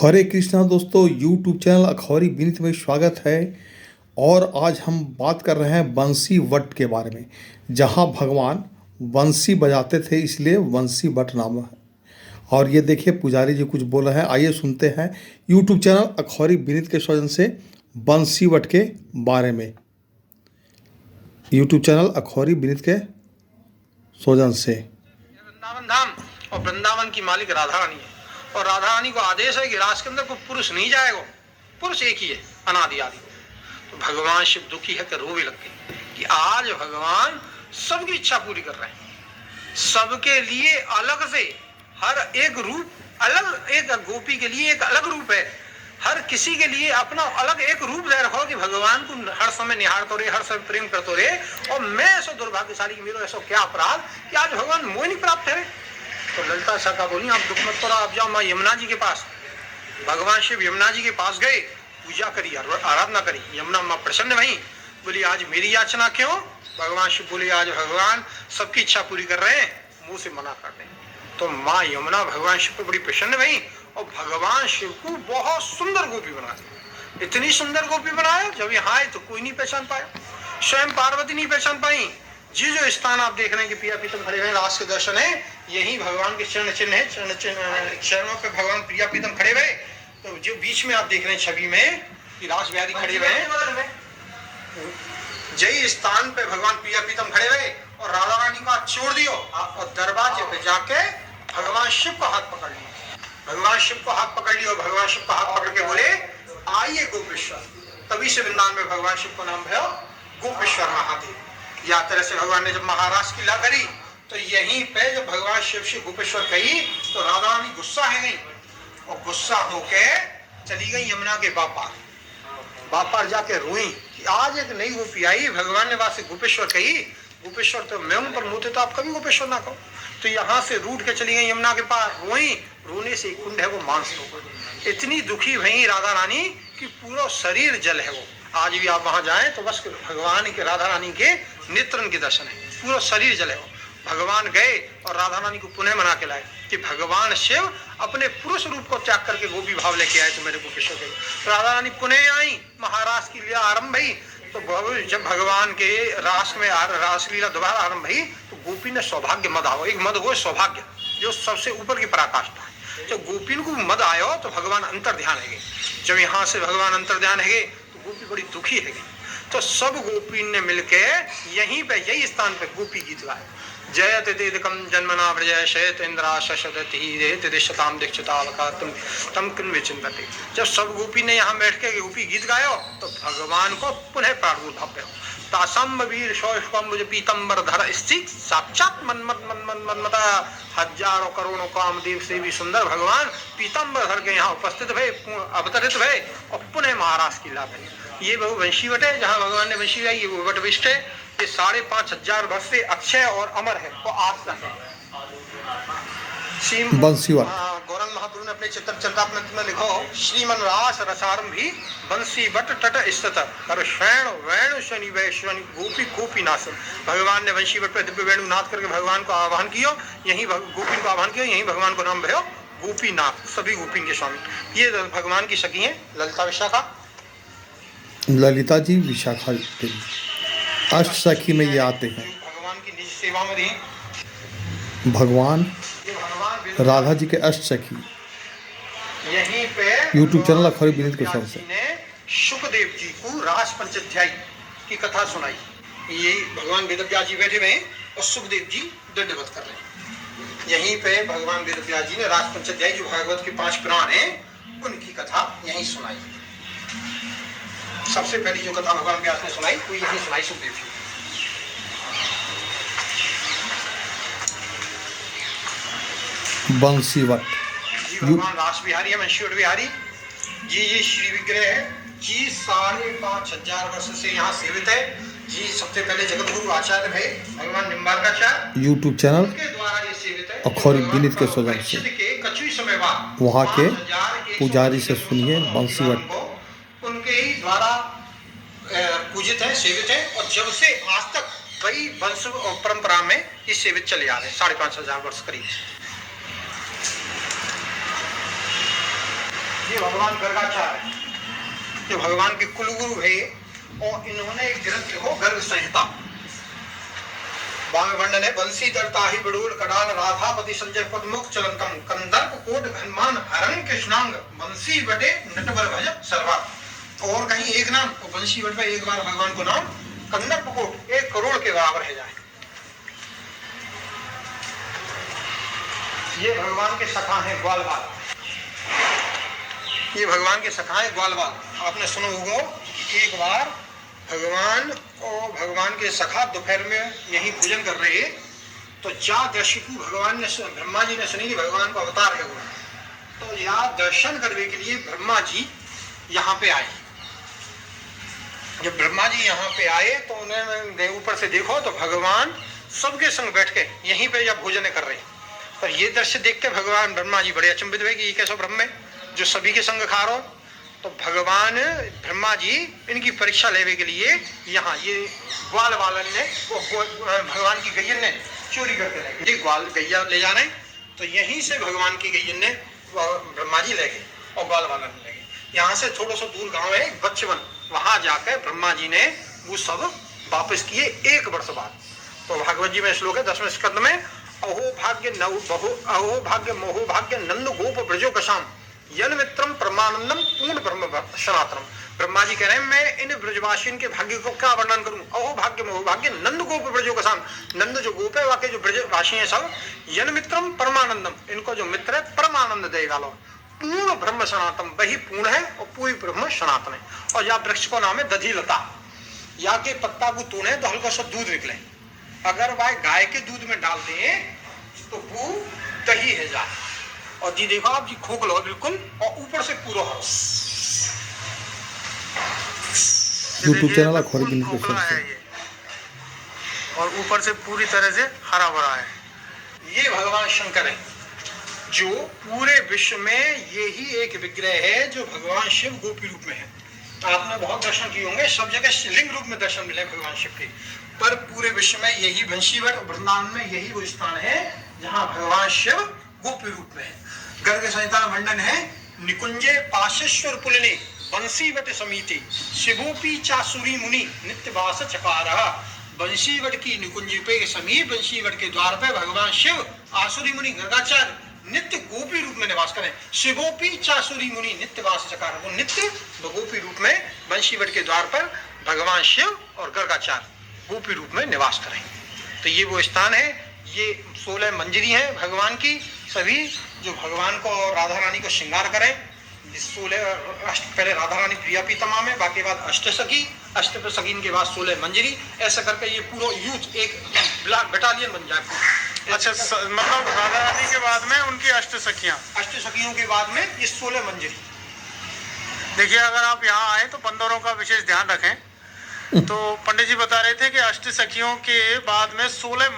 हरे कृष्णा दोस्तों, YouTube channel Akhouri Vineet में स्वागत है। और आज हम बात कर रहे हैं बंसी वट के बारे में, जहां भगवान बंसी बजाते थे, इसलिए बंसी वट नाम है। और ये देखिए पुजारी जी कुछ बोल रहे हैं, आइए सुनते हैं यूट्यूब चैनल अखौरी विनीत के सौजन से बंसी वट के बारे में। यूट्यूब चैनल अखौरी विनीत के सौजन से। वृंदावन धाम और वृंदावन की मालिक राधा रानी है, और राधा रानी को आदेश है कि रास के अंदर कोई पुरुष नहीं जाएगा, पुरुष एक ही है अनादि आदि। तो भगवान शिव दुखी है कि रोवे लग गए कि आज भगवान सबकी इच्छा पूरी कर रहे हैं, सबके लिए अलग से हर एक रूप अलग, एक गोपी के लिए एक अलग रूप है, हर किसी के लिए अपना अलग एक रूप दे रखो कि भगवान को हर समय निहारतो रहे, हर समय प्रेम करते रहे। और मैं ऐसा दुर्भाग्यशाली, मेरा ऐसा क्या अपराध कि आज भगवान मोह नहीं प्राप्त है। तो ललिता शाखा बोली, आप दुख मत करो, आप जाओ माँ यमुना जी के पास। भगवान शिव यमुना जी के पास गए, पूजा करी, आराधना करी। यमुना माँ प्रसन्न भई, बोली आज मेरी याचना क्यों? भगवान शिव बोले आज भगवान सबकी इच्छा पूरी कर रहे हैं, मुंह से मना कर रहे हैं। तो माँ यमुना भगवान शिव पर बड़ी प्रसन्न भई और भगवान शिव को बहुत सुंदर गोपी बना दी। इतनी सुंदर गोपी बनाया, जब यहाँ आए तो कोई नहीं पहचान पाया, स्वयं पार्वती नहीं पहचान पाई। जी जो स्थान आप देख रहे हैं कि प्रिया प्रीतम खड़े हुए, रास के दर्शन है, यही भगवान के चरण चिन्ह है। चरणों पे भगवान प्रिया प्रीतम खड़े हुए। तो जो बीच में आप देख रहे हैं छवि में कि रास बिहारी खड़े हुए हैं, जय स्थान पे भगवान प्रिया प्रीतम खड़े हुए और राधा रानी को हाथ छोड़ दियो और दरवाजे पे जाके भगवान शिव को हाथ पकड़ लिया। भगवान शिव को हाथ पकड़ लिया और भगवान शिव को हाथ पकड़ के बोले आइए गोपेश्वर। तभी से वृंदावन में भगवान शिव का नाम है गोपेश्वर महादेव। या तरह से भगवान ने जब महाराष्ट्र की लीला करी तो यहीं पे जब भगवान शिव से गोपेश्वर कही तो राधा रानी गुस्सा है गई और गुस्सा होके चली गई यमुना के बापार जाके रोई कि आज एक नई गोपी आई, भगवान ने वहां से गोपेश्वर कही, गोपेश्वर तो मैं हूं पर मुझे तो आप कभी गोपेश्वर ना कहो। तो यहाँ से रूट के चली गई यमुना के पार, रोई, रोने से कुंड है वो मांस हो गई। इतनी दुखी भई राधा रानी कि पूरा शरीर जल है वो। आज भी आप वहां जाएं तो बस भगवान के राधा रानी के नेत्रन के दर्शन है, पूरा शरीर जले हो। भगवान गए और राधा रानी को पुनः मना के लाए कि भगवान शिव अपने पुरुष रूप को त्याग करके गोपी भाव लेके आए तो मेरे गोपेश्वर गए। राधा रानी पुनः आई, महारास की लीला आरंभ हुई। तो जब भगवान के रास में रासलीला दोबारा आरंभ हुई तो गोपी ने सौभाग्य मद आओ, एक मद हो सौभाग्य जो सबसे ऊपर की पराकाष्ठा है। जब गोपी को मद आयो तो भगवान अंतर ध्यान है। जब यहाँ से भगवान अंतर ध्यान है तो गोपी बड़ी दुखी है। तो सब गोपी ने मिलके यहीं पे यही स्थान पे गोपी गीत गाए। जयत तेदकम जन्मना व्रजय शयत इंद्रा शशदति रेत दिशताम दीक्षितावका तम किन विचिंतते। जब सब गोपी ने यहाँ बैठ के गोपी गीत गायो तो भगवान को पुनः प्रादुर्भाव हो। तासम वीर शौष्कम्बुज पीतंबर धर स्थित साक्षात मन्मता हजारों करोड़ों कामदेव से भी सुंदर भगवान पीतंबर धर के यहाँ उपस्थित भय, अवतरित भय और पुनः महाराज की लाभ है। ये बहु वंशी वट है, जहाँ भगवान ने वंशी गाई, ये वट विष्ट है। ये 5,500 वर्ष से अक्षय और अमर है, वो आज तक है। गौरंग महाप्रभु ने अपने चित्र चरितामृत में लिखो, श्रीमन रास रसारंभी बंसी वट तट स्थित कर शैण वैण शनि वैश्वनि गोपी गोपी नाश। भगवान ने वंशी वट पे दिव्य वेणु नाद करके भगवान को आह्वान किया, यही गोपी को आह्वान किया, यही भगवान को नाम भयो गोपीनाथ, सभी गोपी के स्वामी। ये भगवान की सखी है ललिता विशाखा, ललिता जी विशाखा देवी अष्ट सखी में ये आते हैं। भगवान की निज सेवा में रही भगवान राधा जी के अष्ट सखी। यहीं पे यूट्यूब चैनल अखौरी विनीत के सौजन से शुकदेव जी को रास पंचाध्यायी की कथा सुनाई। ये भगवान वेदव्यास जी बैठे हुए और सुखदेव जी दंडवत कर रहे हैं। यहीं पे भगवान वेदव्यास जी ने रास पंचाध्यायी जो भागवत के 5 पुराण हैं उनकी कथा यहीं सुनाई। सबसे पहली जो कथा भगवान व्यास ने सुनाई वो यही सुनाई सुखदेव जी। बंसीवट जी भगवान रास बिहारी है, वंशीवट बिहारी जी। ये श्री विग्रह है जी, 5,500 वर्ष से यहाँ सेवित है जी। सबसे पहले जगत गुरु आचार्य है भगवान निम्बार्काचार्य, यूट्यूब चैनल के द्वारा ये सेवित है अखौरी विनीत के सौजन से। कछु समय बाद वहाँ के पुजारी से सुनिए बंसीवट उनके ही द्वारा पूजित है, सेवित है। और जब से आज तक कई वंश और परंपरा में ये सेवित चले आ रहे हैं, 5,500 वर्ष करीब। ये भगवान गर्गाचार्य है, ये भगवान के कुलगुरु है, और इन्होंने एक ग्रंथ लिखो गर्ग संहिता। बामे वर्णन है, बंसी दरता ही बड़ूल कडाल राधापति संजय पद्मुख चलंकम कंदर्प कोट घनमान हरण कृष्णांग बंसी बटे नटवर भज सर्वा। और कहीं एक नाम और बंसी बट पे एक बार भगवान को नाम कंदर्प कोट 1 करोड़ के बराबर है जाए। ये भगवान के सखा हैं ग्वालवाल, ये भगवान के सखा हैं ग्वालवाल। आपने सुना होगा एक बार भगवान और भगवान के सखा दोपहर में यही पूजन कर रहे, तो जा दर्शिकु भगवान ने ब्रह्मा जी ने सुनी कि भगवान को अवतार है वो, तो यहाँ दर्शन करने के लिए ब्रह्मा जी यहाँ पे आए। जब ब्रह्मा जी यहाँ पे आए तो उन्होंने ऊपर से देखो तो भगवान सबके संग बैठ के यहीं पे जब भोजन कर रहे, पर ये दृश्य देख के भगवान ब्रह्मा जी बड़े अचंभित हुए कि ये कैसा ब्रह्म है जो सभी के संग खा रहा हो। तो भगवान ब्रह्मा जी इनकी परीक्षा लेने के लिए यहाँ ये ग्वाल वालन ने भगवान की गैयन ने चोरी करके ले गए, ग्वाल गैया ले जा रहे, तो यहीं से भगवान की गैयन ने ब्रह्मा जी ले गए और ग्वाल वालन ले गए। यहाँ से थोड़ा सा दूर गांव है बच्चवन, वहां जाकर ब्रह्मा जी ने वो सब वापस किए 1 वर्ष बाद। तो भागवत जी में श्लोक है 10वें स्कंद में, अहो भाग्य मोहो भाग्य नंद गोप ब्रजो कशाम यन मित्रम परमानंदम पूर्ण ब्रह्म सनातनम। ब्रह्मा जी कह रहे हैं मैं इन ब्रजवासियों के भाग्य को क्या वर्णन करूं। अहो भाग्य मोह भाग्य नंद गोप ब्रजो कशाम, नंद जो गोप है वाके जो ब्रजवासी है सब, यन मित्रम परमानंदम, इनको जो मित्र है परमानंद देगा लो, पूर्ण ब्रह्म सनातन, वही पूर्ण है और पूरी ब्रह्म सनातन है। और या वृक्ष को नाम है दधी लता, या के पत्ता को तोड़े तो हल्का सा दूध निकले, अगर वह गाय के दूध में डाल दें तो वो दही है जाए। और जी देखो आप जी खोख लो बिल्कुल, और ऊपर से पूरा हरा यूट्यूब चैनल अखबारी बिल्कुल खोखला है ये, और ऊपर से पूरी तरह से हरा भरा है। ये भगवान शंकर है जो पूरे विश्व में यही एक विग्रह है जो भगवान शिव गोपी रूप में है। आपने बहुत दर्शन किए होंगे, सब जगह लिंग रूप में दर्शन मिले भगवान शिव के, पर पूरे विश्व में यही बंशीवट और वृंदावन में यही वो स्थान है जहाँ भगवान शिव गोपी रूप में है। गर्ग संहिता वर्णन है, निकुंजे पाशेश्वर पुलिने बंशीवट समीति शिवोपी चासुरी मुनि नित्यवास चकारः। बंशीवट की निकुंज पे समीप बंशीवट के द्वार पे भगवान शिव आसुरी मुनि गर्गाचार्य नित्य गोपी रूप में निवास करें। शिवोपी चासुरी मुनि नित्यवास चकार, वो नित्य गोपी रूप में बंशीवट के द्वार पर भगवान शिव और गर्गाचार्य गोपी रूप में निवास करें। तो ये वो स्थान है, ये 16 मंजरी हैं भगवान की, सभी जो भगवान को और राधा रानी को श्रृंगार करें। 16 पहले राधा रानी प्रिया पीतमा में, बाकी बाद अष्टसखी, अष्टसखीन के बाद 16 मंजरी, ऐसा करके ये पूरा यूथ एक ब्लॉक बटालियन बन जाए। अच्छा, मतलब राधा रानी के बाद में उनकी अष्टसखियां, अष्टसखियों के बाद में ये 16 मंजरी। देखिए अगर आप यहाँ आए तो बंदरों का विशेष ध्यान रखें। तो पंडित जी बता रहे थे कि अष्टसखियों के बाद में 16